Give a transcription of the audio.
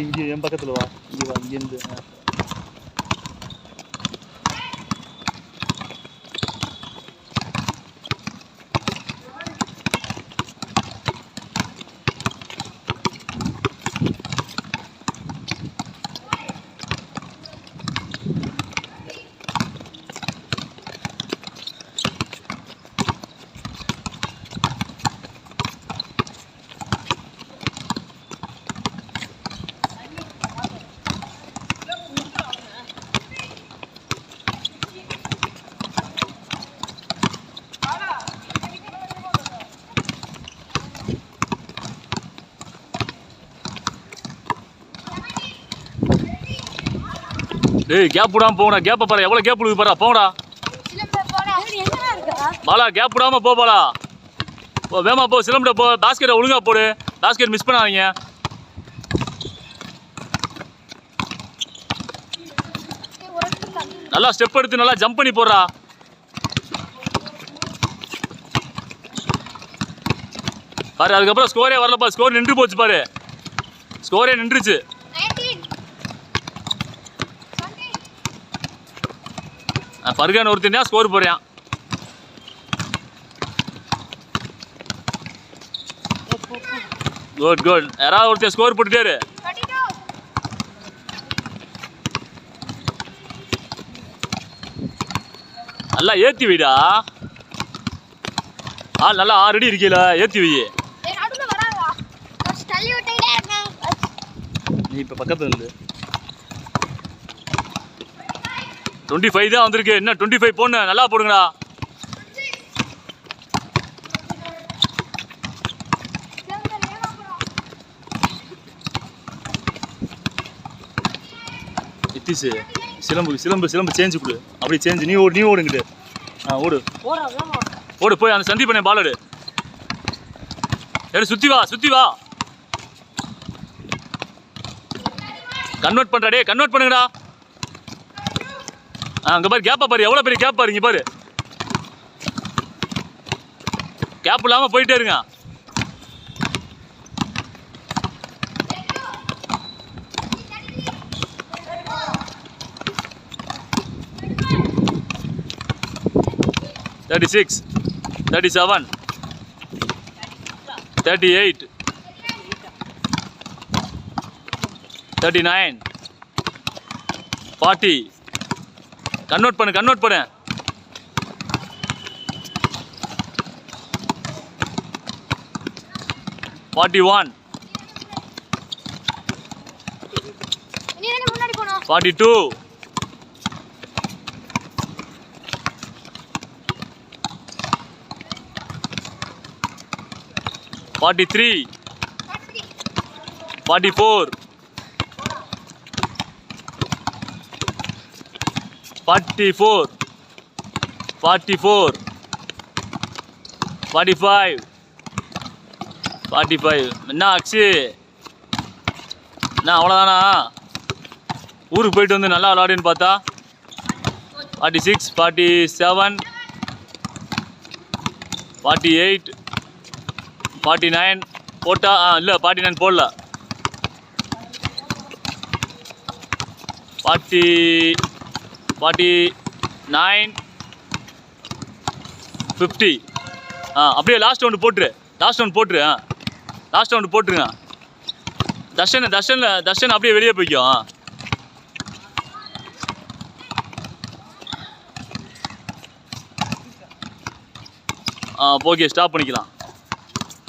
இங்கே என் பக்கத்தில் வா, இங்கே வா, இங்கேருந்து. டேய் கேப் விடாம போங்கடா. கேப்பை பாரு, எவ்வளோ கேப் விடுது பாரா. போங்கடா பாலா, கேப் விடாம போ பாலா. வேமா போ, சிலம்பிட்ட போ. பாஸ்கெட்டை ஒழுங்கா போடு, பாஸ்கெட் மிஸ் பண்ணாதீங்க. நல்லா ஸ்டெப் எடுத்து நல்லா ஜம்ப் பண்ணி போடுறா. பாரு, அதுக்கப்புறம் ஸ்கோரே வரலப்பா. ஸ்கோர் நின்று போச்சு பாரு, ஸ்கோரே நின்றுச்சு. பர்கான் ஒருத்தன் ஸ்கோர் போறியான். Good good. யாராவது ஒருத்தன் ஸ்கோர் போட்டுட்டாரு. நல்லா ஏத்தி வைடா. நல்லா ஆல்ரெடி இருக்கீல, ஏத்தி வை. நீ இப்ப பக்கத்துல இருந்து 25 தான் வந்திருக்கு. என்ன 25 போன நல்லா போடுங்கடா. இத்திசு சிலம்பு சிலம்பு சிலம்பு சேஞ்சு கொடு. அப்படி சேஞ்சு நீ ஓடுங்கிட்டு. ஓடு ஓடு போய் அந்த சந்தி பண்ண பால் எடு. சுத்தி வா சுத்தி வா. கன்வெர்ட் பண்றா. டே கன்வெர்ட் பண்ணுங்கடா. அங்க பாரு, கேப்பா பாரு, எவ்வளவு பெரிய கேப் பாருங்க. பாரு, கேப் இல்லாம போயிட்டே இருங்க. $36, $37, $38, $39, $40. கன்வெர்ட் பண்ணு, கன்வெர்ட் பண்ணு. $41, $42, $43, $44, $44, $44, $45, $45. என்ன ஆச்சு? என்ன அவ்வளோதானா? ஊருக்கு போயிட்டு வந்து நல்லா விளாடுன்னு பார்த்தா 46, 47, 48, 49 போட்டா. இல்லை 49 போடல. 49, 50. அப்படியே லாஸ்ட் ரவுண்டு போட்டுரு. லாஸ்ட் ரவுண்ட் போட்டுரு. லாஸ்ட் ரவுண்டு போட்டுருங்க. தர்ஷன் அப்படியே வெளியே போய்க்கும். ஓகே, ஸ்டாப் பண்ணிக்கலாம்.